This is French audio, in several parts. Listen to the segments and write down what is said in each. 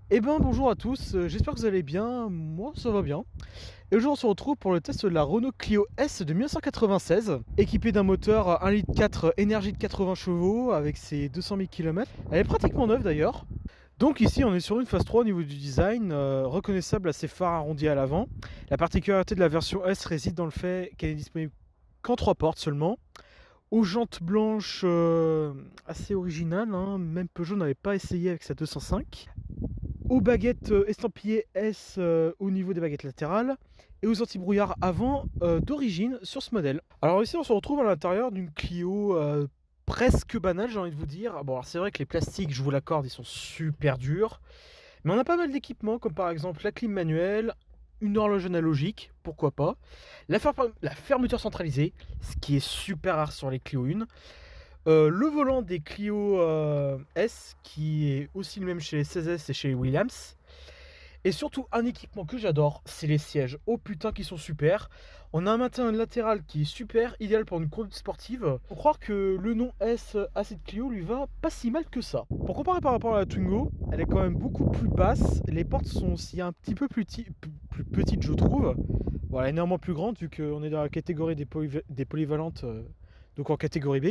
Eh ben bonjour à tous, j'espère que vous allez bien, moi ça va bien. Et aujourd'hui on se retrouve pour le test de la Renault Clio S de 1996, équipée d'un moteur 1,4 litre énergie de 80 chevaux avec ses 200 000 km. Elle est pratiquement neuve d'ailleurs. Donc ici on est sur une phase 3 au niveau du design, reconnaissable à ses phares arrondis à l'avant. La particularité de la version S réside dans le fait qu'elle est disponible qu'en 3 portes seulement. Aux jantes blanches assez originales, hein, même Peugeot n'avait pas essayé avec sa 205. Aux baguettes estampillées S au niveau des baguettes latérales et aux anti-brouillard avant d'origine sur ce modèle. Alors ici on se retrouve à l'intérieur d'une Clio presque banale, j'ai envie de vous dire. Bon alors c'est vrai que les plastiques, je vous l'accorde, ils sont super durs, mais on a pas mal d'équipements comme par exemple la clim manuelle, une horloge analogique, pourquoi pas, la fermeture centralisée, ce qui est super rare sur les Clio 1, le volant des Clio S, qui est aussi le même chez les 16S et chez les Williams. Et surtout, un équipement que j'adore, c'est les sièges. Oh putain, qui sont super. On a un maintien latéral qui est super, idéal pour une conduite sportive. Faut croire que le nom S à cette Clio lui va pas si mal que ça. Pour comparer par rapport à la Twingo, elle est quand même beaucoup plus basse. Les portes sont aussi un petit peu plus petites, je trouve. Bon, elle est néanmoins plus grande vu qu'on est dans la catégorie des polyvalentes, donc en catégorie B.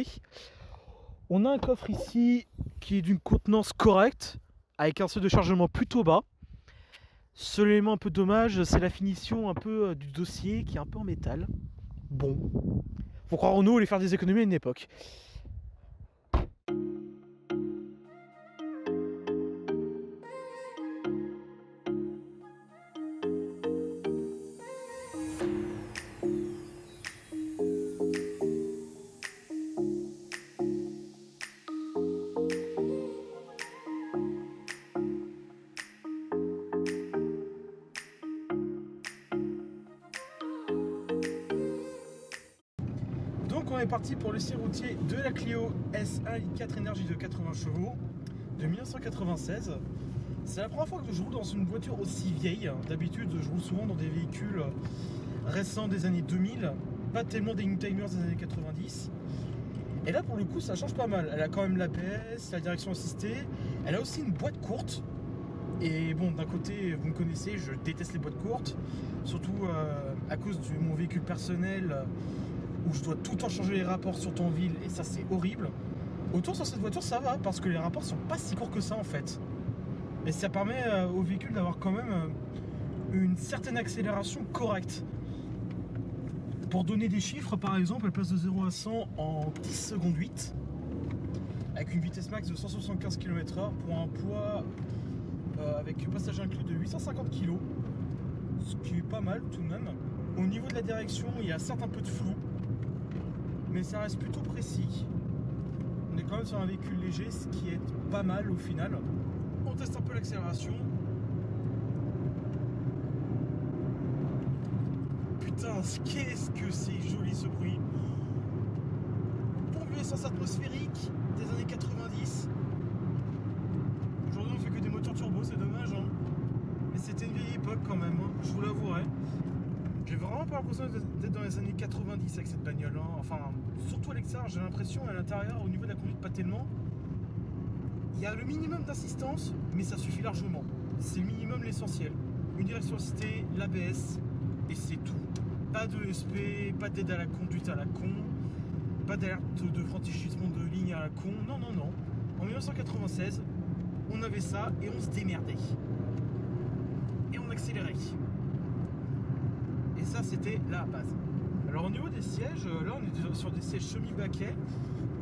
On a un coffre ici qui est d'une contenance correcte, avec un seuil de chargement plutôt bas. Seul élément un peu dommage, c'est la finition un peu du dossier qui est un peu en métal. Bon, faut croire Renault allait faire des économies à une époque. Donc on est parti pour le essai routier de la Clio S 1,4 énergie de 80 chevaux de 1996. C'est la première fois que je roule dans une voiture aussi vieille. D'habitude je roule souvent dans des véhicules récents des années 2000, pas tellement des Newtimers des années 90. Et là pour le coup ça change pas mal. Elle a quand même l'ABS, la direction assistée, elle a aussi une boîte courte. Et bon, d'un côté, vous me connaissez, je déteste les boîtes courtes, surtout à cause de mon véhicule personnel où je dois tout le temps changer les rapports sur ton ville et ça c'est horrible. Autour sur cette voiture ça va parce que les rapports sont pas si courts que ça en fait. Et ça permet au véhicule d'avoir quand même une certaine accélération correcte. Pour donner des chiffres, par exemple, elle passe de 0 à 100 en 10 secondes 8 avec une vitesse max de 175 km/h pour un poids avec passage inclus de 850 kg, ce qui est pas mal tout de même. Au niveau de la direction, il y a certes un peu de flou, mais ça reste plutôt précis. On est quand même sur un véhicule léger, ce qui est pas mal au final. On teste un peu l'accélération. Putain, qu'est-ce que c'est joli ce bruit. Pompe essence atmosphérique des années 90. Aujourd'hui on fait que des moteurs turbo, c'est dommage hein. Mais c'était une vieille époque quand même, hein, je vous l'avouerai. J'ai vraiment pas l'impression d'être dans les années 90 avec cette bagnole, hein. Enfin, surtout à l'extérieur, j'ai l'impression, à l'intérieur, au niveau de la conduite, pas tellement. Il y a le minimum d'assistance, mais ça suffit largement. C'est le minimum, l'essentiel. Une direction assistée, l'ABS, et c'est tout. Pas de ESP, pas d'aide à la conduite à la con, pas d'alerte de franchissement de ligne à la con. Non, non, non. En 1996, on avait ça et on se démerdait. Et on accélérait. Et ça, c'était la base. Alors au niveau des sièges, là on est sur des sièges semi-baquets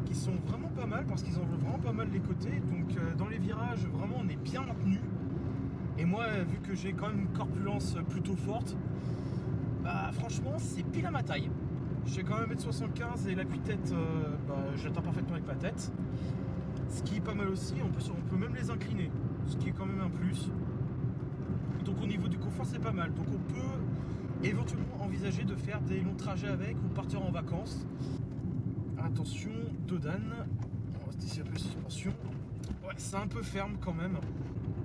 qui sont vraiment pas mal parce qu'ils enveloppent vraiment pas mal les côtés. Donc dans les virages, vraiment on est bien maintenu. Et moi, vu que j'ai quand même une corpulence plutôt forte, bah franchement c'est pile à ma taille. Je fais quand même 1m75 et l'appui-tête, je l'atteins parfaitement avec ma tête. Ce qui est pas mal aussi, on peut même les incliner, ce qui est quand même un plus. Donc au niveau du confort c'est pas mal. Donc on peut éventuellement envisager de faire des longs trajets avec ou partir en vacances. Attention, dodane. On va tester un peu la suspension. Ouais, c'est un peu ferme quand même.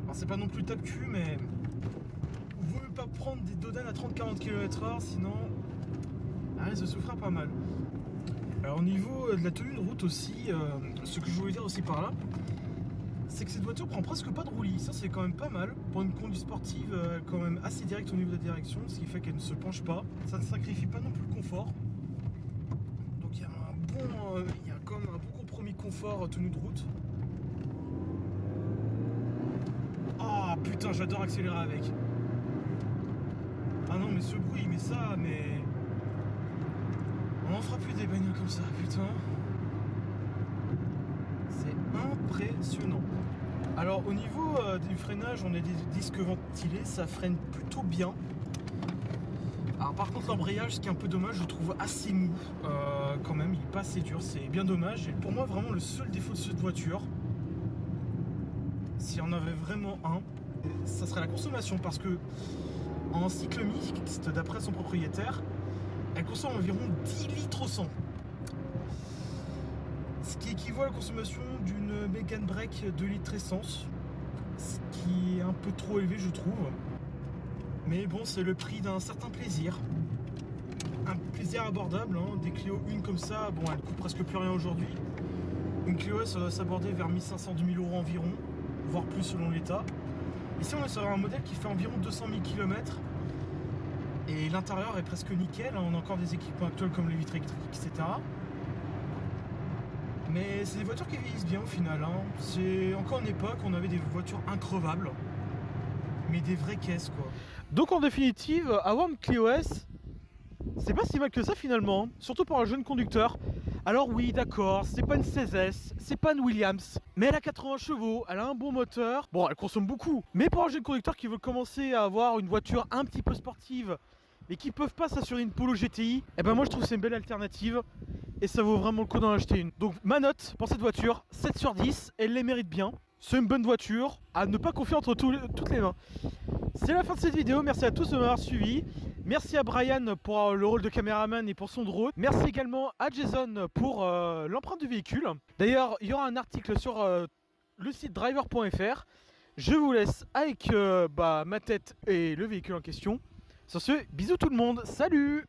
Alors c'est pas non plus tape cul, mais vous ne pouvez pas prendre des dodanes à 30-40 km/h, sinon elle se souffrira pas mal. Alors au niveau de la tenue de route aussi, ce que je voulais dire aussi par là, c'est que cette voiture prend presque pas de roulis. Ça, c'est quand même pas mal. Pour une conduite sportive, quand même assez directe au niveau de la direction, ce qui fait qu'elle ne se penche pas. Ça ne sacrifie pas non plus le confort. Donc il y a quand même un bon compromis confort tenue de route. Ah putain, j'adore accélérer avec. Ah non, mais ce bruit, mais ça, mais... On en fera plus des bagnoles comme ça, putain. C'est impressionnant. Alors au niveau du freinage, on a des disques ventilés, ça freine plutôt bien. Alors par contre l'embrayage, ce qui est un peu dommage, je le trouve assez mou quand même, il est pas assez dur, c'est bien dommage. Et pour moi vraiment le seul défaut de cette voiture, si on avait vraiment un, ça serait la consommation, parce que en cycle mixte, d'après son propriétaire, elle consomme environ 10 litres au 100. Ce qui équivaut à la consommation d'une Megane Break 2 litres essence, ce qui est un peu trop élevé je trouve. Mais bon, c'est le prix d'un certain plaisir. Un plaisir abordable, hein. Des Clio 1 comme ça, bon, elle coûte presque plus rien aujourd'hui. Une Clio S, ça va s'aborder vers 1500-2000 € environ, voire plus selon l'état. Ici, on est sur un modèle qui fait environ 200 000 km. Et l'intérieur est presque nickel, hein. On a encore des équipements actuels comme les vitres électriques, etc. Mais c'est des voitures qui vieillissent bien au final, hein. C'est encore une époque, on avait des voitures increvables. Mais des vraies caisses quoi. Donc en définitive, avoir une Clio S, c'est pas si mal que ça finalement, hein. Surtout pour un jeune conducteur. Alors oui, d'accord, c'est pas une 16S, c'est pas une Williams, mais elle a 80 chevaux, elle a un bon moteur. Bon, elle consomme beaucoup, mais pour un jeune conducteur qui veut commencer à avoir une voiture un petit peu sportive, mais qui peuvent pas s'assurer une Polo GTI, eh ben moi je trouve que c'est une belle alternative. Et ça vaut vraiment le coup d'en acheter une. Donc ma note pour cette voiture, 7 sur 10, elle les mérite bien. C'est une bonne voiture, à ne pas confier entre toutes les mains. C'est la fin de cette vidéo, merci à tous de m'avoir suivi. Merci à Brian pour le rôle de caméraman et pour son drone. Merci également à Jason pour l'empreinte du véhicule. D'ailleurs, il y aura un article sur le site driver.fr. Je vous laisse avec ma tête et le véhicule en question. Sur ce, bisous tout le monde, salut!